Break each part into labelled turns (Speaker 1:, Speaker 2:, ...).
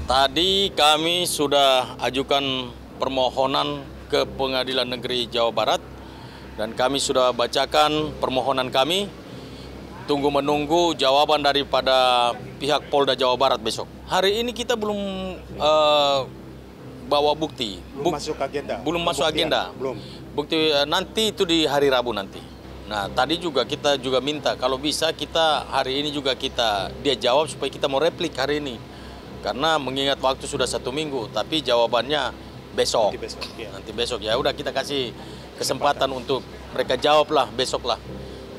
Speaker 1: Tadi kami sudah ajukan permohonan ke Pengadilan Negeri Jawa Barat dan kami sudah bacakan permohonan kami. Tunggu menunggu jawaban daripada pihak Polda Jawa Barat besok. Hari ini kita belum bawa bukti.
Speaker 2: Belum masuk agenda.
Speaker 1: Belum masuk agenda.
Speaker 2: Belum.
Speaker 1: Bukti nanti itu di hari Rabu nanti. Nah, tadi juga kita juga minta kalau bisa kita hari ini juga dia jawab supaya kita mau replik hari ini. Karena mengingat waktu sudah 1 minggu, tapi jawabannya besok. Nanti besok ya udah kita kasih kesempatan untuk mereka jawab lah besok lah.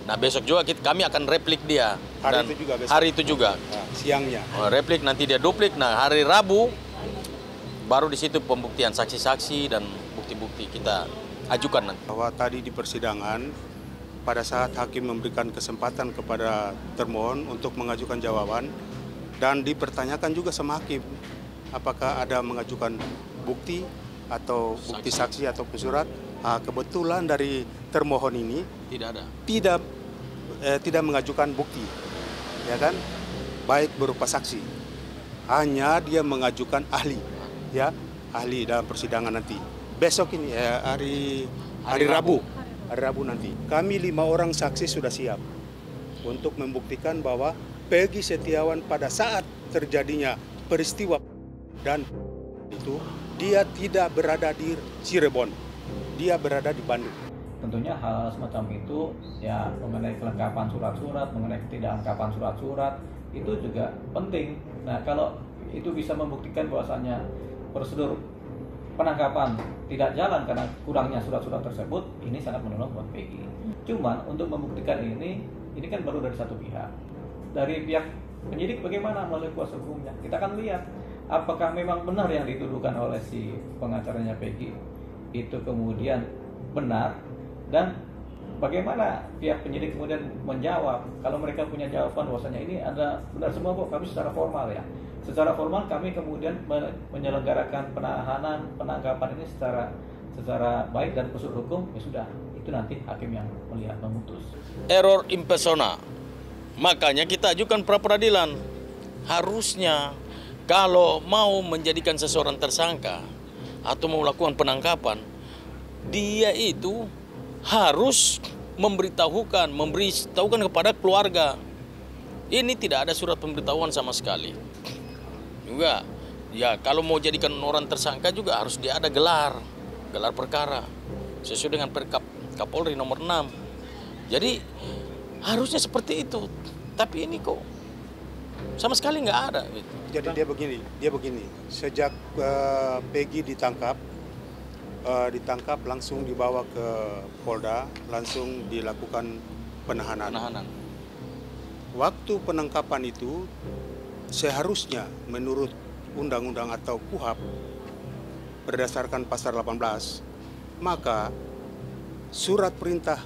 Speaker 1: Nah besok juga kami akan replik dia.
Speaker 2: Hari itu juga besok.
Speaker 1: Hari itu juga.
Speaker 2: Nah, siangnya.
Speaker 1: Replik nanti dia duplik. Nah hari Rabu baru di situ pembuktian saksi-saksi dan bukti-bukti kita ajukan nanti.
Speaker 2: Bahwa tadi di persidangan pada saat hakim memberikan kesempatan kepada termohon untuk mengajukan jawaban dan dipertanyakan juga sama hakim apakah ada mengajukan bukti atau bukti saksi ataupun surat. Kebetulan dari termohon ini tidak mengajukan bukti, ya kan, baik berupa saksi, hanya dia mengajukan ahli, ya, ahli dalam persidangan nanti. Besok ini hari Rabu nanti. Kami 5 orang saksi sudah siap untuk membuktikan bahwa Peggy Setiawan pada saat terjadinya peristiwa dan itu dia tidak berada di Cirebon, dia berada di Bandung.
Speaker 3: Tentunya hal semacam itu ya mengenai kelengkapan surat-surat, mengenai ketidaklengkapan surat-surat itu juga penting. Nah kalau itu bisa membuktikan bahwasannya prosedur penangkapan tidak jalan karena kurangnya surat-surat tersebut, ini sangat menolong buat Peggy. Cuman untuk membuktikan ini kan baru dari satu pihak. Dari pihak penyidik bagaimana melalui kuasa hukumnya? Kita akan lihat apakah memang benar yang dituduhkan oleh si pengacaranya Peggy itu kemudian benar, dan bagaimana pihak penyidik kemudian menjawab. Kalau mereka punya jawaban bahwasanya ini ada benar semua kok, kami secara formal ya. Secara formal kami kemudian menyelenggarakan penangkapan ini secara baik dan prosedur hukum, ya sudah, itu nanti hakim yang melihat memutus.
Speaker 1: Error in persona. Makanya kita ajukan pra peradilan. Harusnya kalau mau menjadikan seseorang tersangka atau mau melakukan penangkapan, dia itu harus memberitahukan kepada keluarga. Ini tidak ada surat pemberitahuan sama sekali. Juga ya kalau mau jadikan orang tersangka juga harus dia ada gelar perkara sesuai dengan Perkap Kapolri nomor 6. Jadi harusnya seperti itu. Tapi ini kok sama sekali nggak ada.
Speaker 2: Jadi dia begini. Sejak Peggy ditangkap langsung dibawa ke Polda, langsung dilakukan penahanan. Waktu penangkapan itu seharusnya menurut undang-undang atau KUHP berdasarkan pasal 18, maka surat perintah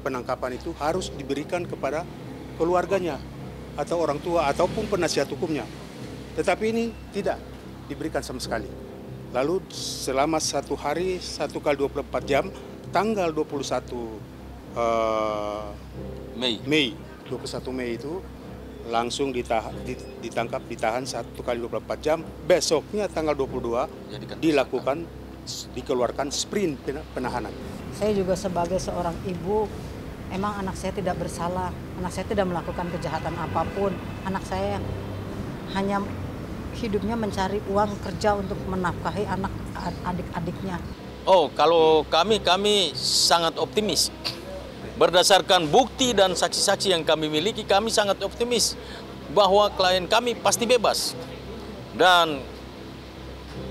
Speaker 2: penangkapan itu harus diberikan kepada keluarganya atau orang tua ataupun penasihat hukumnya. Tetapi ini tidak diberikan sama sekali. Lalu selama 1 hari, 1 kali 24 jam, tanggal 21 Mei itu langsung ditahan 1 kali 24 jam. Besoknya tanggal 22 dikeluarkan sprint penahanan.
Speaker 4: Saya juga sebagai seorang ibu, emang anak saya tidak bersalah. Anak saya tidak melakukan kejahatan apapun. Anak saya hanya hidupnya mencari uang kerja untuk menafkahi adik-adiknya.
Speaker 1: Oh, kalau kami sangat optimis. Berdasarkan bukti dan saksi-saksi yang kami miliki, kami sangat optimis bahwa klien kami pasti bebas. Dan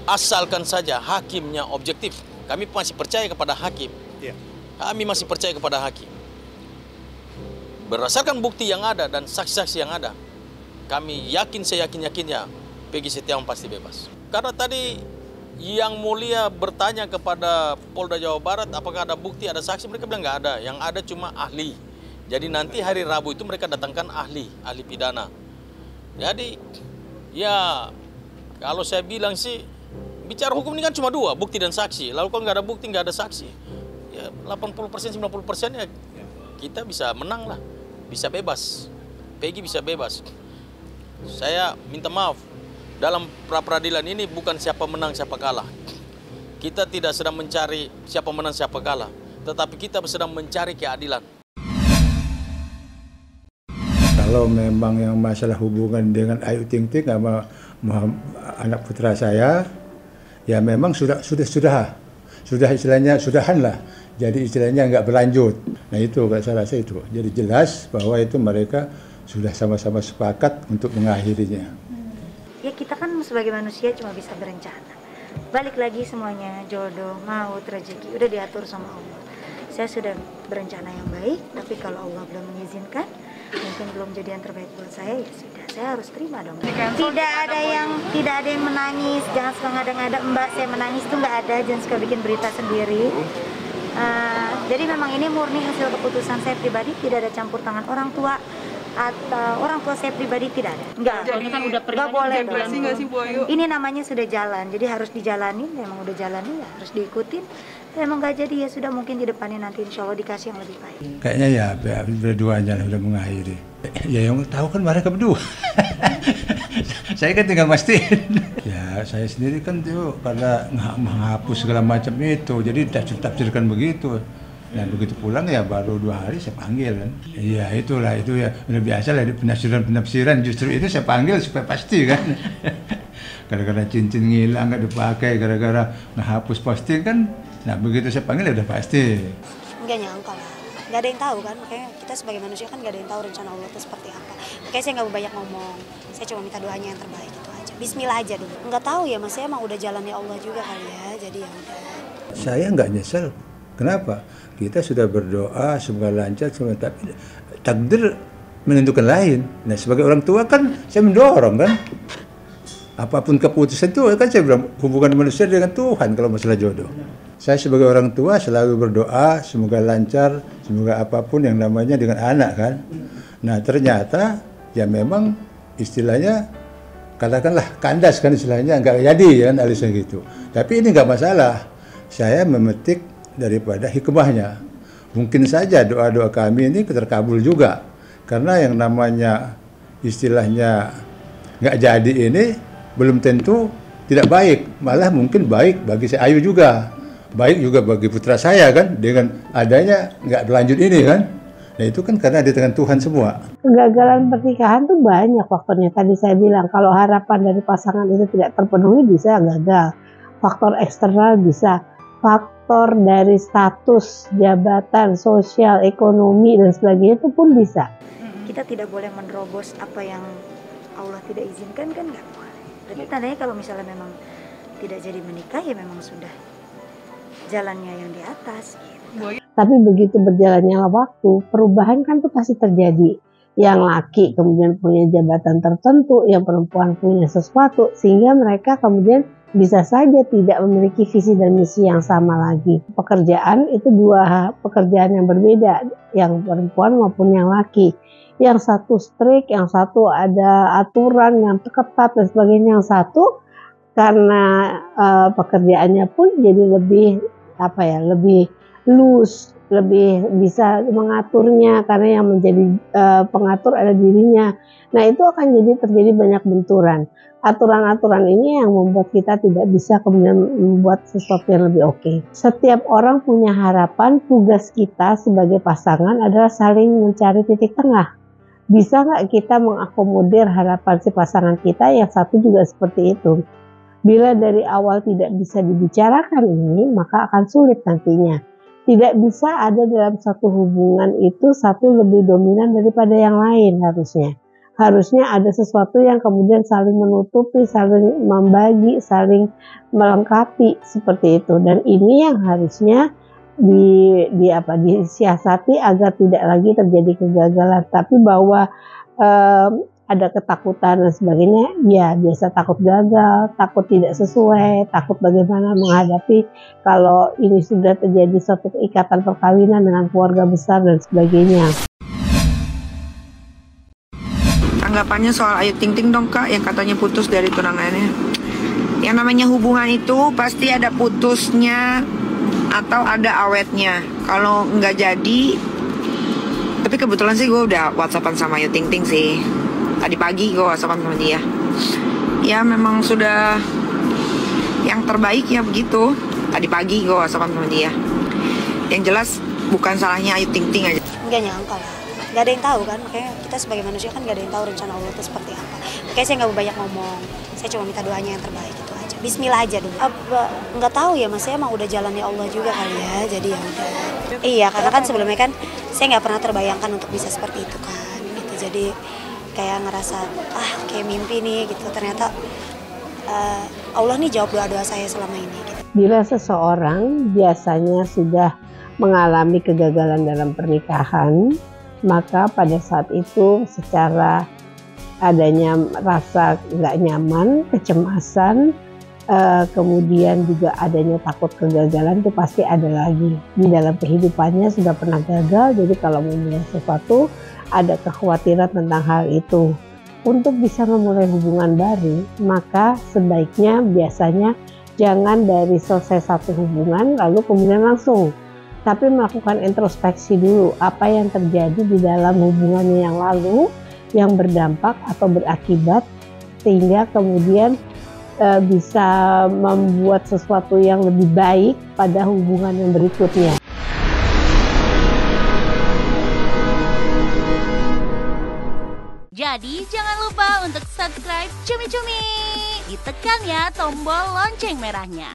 Speaker 1: asalkan saja hakimnya objektif. Kami masih percaya kepada hakim. Kami masih percaya kepada hakim. Berdasarkan bukti yang ada dan saksi-saksi yang ada, kami yakin seyakin-yakinnya Peggy Setiawan pasti bebas. Karena tadi yang mulia bertanya kepada Polda Jawa Barat apakah ada bukti, ada saksi, mereka bilang nggak ada. Yang ada cuma ahli. Jadi nanti hari Rabu itu mereka datangkan ahli pidana. Jadi ya kalau saya bilang sih, bicara hukum ini kan cuma 2, bukti dan saksi. Lalu kalau nggak ada bukti, nggak ada saksi, ya 80%, 90% ya kita bisa menang lah, bisa bebas. Peggy bisa bebas. Saya minta maaf, dalam pra-peradilan ini bukan siapa menang siapa kalah. Kita tidak sedang mencari siapa menang siapa kalah, tetapi kita sedang mencari keadilan.
Speaker 5: Kalau memang yang masalah hubungan dengan Ayu Ting Ting sama anak putra saya, ya memang sudah istilahnya sudahan lah. Jadi istilahnya nggak berlanjut. Nah itu saya rasa itu. Jadi jelas bahwa itu mereka sudah sama-sama sepakat untuk mengakhirinya.
Speaker 6: Ya kita kan sebagai manusia cuma bisa berencana. Balik lagi semuanya jodoh, maut, rezeki udah diatur sama Allah. Saya sudah berencana yang baik, tapi kalau Allah belum mengizinkan, mungkin belum jadi yang terbaik buat saya, ya sudah, saya harus terima dong. Tidak ada yang menangis, jangan suka ngada-ngada Mbak saya menangis, itu nggak ada, jangan suka bikin berita sendiri. Jadi memang ini murni hasil keputusan saya pribadi, tidak ada campur tangan orang tua atau orang tua saya pribadi, tidak ada. Nggak boleh dong. Ini namanya sudah jalan, jadi harus dijalanin. Memang udah jalani ya harus diikutin. Emang nggak jadi ya sudah, mungkin di depannya nanti insya Allah dikasih yang lebih baik.
Speaker 5: Kayaknya ya berduanya sudah mengakhiri. Ya yang tahu kan mereka berdua. Saya kan tinggal mastiin. Ya saya sendiri kan tuh karena menghapus segala macam itu, jadi tafsirkan begitu. Dan begitu pulang ya baru 2 hari saya panggil kan. Iya itulah, itu ya udah biasa lah, penafsiran justru itu saya panggil supaya pasti kan. Gara-gara cincin ngilang nggak dipakai, gara-gara ngehapus posting kan. Nah begitu saya panggil ya udah pasti.
Speaker 6: Nggak nyangka lah, nggak ada yang tahu kan. Makanya kita sebagai manusia kan nggak ada yang tahu rencana Allah itu seperti apa. Makanya saya nggak banyak ngomong, saya cuma minta doanya yang terbaik itu aja. Bismillah aja dulu. Nggak tahu ya mas, saya emang udah jalannya Allah juga kali ya, jadi ya udah. Saya
Speaker 5: nggak nyesel. Kenapa? Kita sudah berdoa semoga lancar, tapi takdir menentukan lain. Nah sebagai orang tua kan saya mendorong kan. Apapun keputusan itu kan saya bilang hubungan manusia dengan Tuhan kalau masalah jodoh. Saya sebagai orang tua selalu berdoa semoga lancar, semoga apapun yang namanya dengan anak kan. Nah ternyata ya memang istilahnya katakanlah kandas kan istilahnya, nggak jadi kan alisnya gitu. Tapi ini nggak masalah. Saya memetik daripada hikmahnya. Mungkin saja doa-doa kami ini terkabul juga. Karena yang namanya istilahnya nggak jadi ini belum tentu tidak baik. Malah mungkin baik bagi saya Ayu juga. Baik juga bagi putra saya kan dengan adanya nggak berlanjut ini kan. Nah itu kan karena di tangan Tuhan semua.
Speaker 7: Kegagalan pernikahan tuh banyak faktornya. Tadi saya bilang kalau harapan dari pasangan itu tidak terpenuhi bisa gagal. Faktor eksternal bisa. Faktor dari status, jabatan, sosial, ekonomi, dan sebagainya itu pun bisa.
Speaker 6: Kita tidak boleh menerobos apa yang Allah tidak izinkan kan nggak boleh. Berarti tandanya kalau misalnya memang tidak jadi menikah ya memang sudah jalannya yang di atas. Gitu.
Speaker 7: Tapi begitu berjalannya waktu, perubahan kan tuh pasti terjadi. Yang laki kemudian punya jabatan tertentu, yang perempuan punya sesuatu, sehingga mereka kemudian bisa saja tidak memiliki visi dan misi yang sama lagi. Pekerjaan itu 2 pekerjaan yang berbeda, yang perempuan maupun yang laki. Yang satu strict, yang satu ada aturan yang ketat dan sebagainya. Yang satu karena pekerjaannya pun jadi lebih lebih loose, lebih bisa mengaturnya karena yang menjadi pengatur ada dirinya. Nah itu akan jadi terjadi banyak benturan. Aturan-aturan ini yang membuat kita tidak bisa kemudian membuat sesuatu yang lebih oke. Setiap orang punya harapan, tugas kita sebagai pasangan adalah saling mencari titik tengah. Bisa nggak kita mengakomodir harapan si pasangan kita, yang satu juga seperti itu. Bila dari awal tidak bisa dibicarakan ini, maka akan sulit nantinya. Tidak bisa ada dalam satu hubungan itu satu lebih dominan daripada yang lain harusnya. Harusnya ada sesuatu yang kemudian saling menutupi, saling membagi, saling melengkapi seperti itu. Dan ini yang harusnya disiasati agar tidak lagi terjadi kegagalan. Tapi bahwa ada ketakutan dan sebagainya, ya biasa takut gagal, takut tidak sesuai, takut bagaimana menghadapi kalau ini sudah terjadi suatu ikatan perkawinan dengan keluarga besar dan sebagainya.
Speaker 8: Tanggapannya soal Ayu Ting Ting dong Kak, yang katanya putus dari tunangannya. Yang namanya hubungan itu pasti ada putusnya atau ada awetnya. Kalau nggak jadi, tapi kebetulan sih gue udah whatsappan sama Ayu Ting Ting sih. Tadi pagi gue whatsappan sama dia. ya memang sudah yang terbaik ya begitu. Tadi pagi gue WhatsApp sama dia. Yang jelas bukan salahnya Ayu Ting Ting aja.
Speaker 9: Nggak nyangka lah, nggak ada yang tahu kan, makanya kita sebagai manusia kan nggak ada yang tahu rencana Allah itu seperti apa. Makanya saya nggak banyak ngomong, saya cuma minta doanya yang terbaik itu aja. Bismillah aja dulu. Nggak tahu ya mas, saya emang udah jalannya Allah juga kali ya, jadi ya udah. Iya, karena kan sebelumnya kan saya nggak pernah terbayangkan untuk bisa seperti itu kan, gitu. Jadi kayak ngerasa kayak mimpi nih gitu. Ternyata Allah nih jawab doa-doa saya selama ini. Gitu.
Speaker 7: Bila seseorang biasanya sudah mengalami kegagalan dalam pernikahan, maka pada saat itu secara adanya rasa nggak nyaman, kecemasan, kemudian juga adanya takut kegagalan itu pasti ada lagi. Di dalam kehidupannya sudah pernah gagal, jadi kalau memulai sesuatu ada kekhawatiran tentang hal itu. Untuk bisa memulai hubungan baru, maka sebaiknya biasanya jangan dari selesai satu hubungan lalu kemudian langsung, tapi melakukan introspeksi dulu apa yang terjadi di dalam hubungannya yang lalu yang berdampak atau berakibat sehingga kemudian bisa membuat sesuatu yang lebih baik pada hubungan yang berikutnya.
Speaker 10: Jadi jangan lupa untuk subscribe Cumi Cumi. Ditekan ya tombol lonceng merahnya.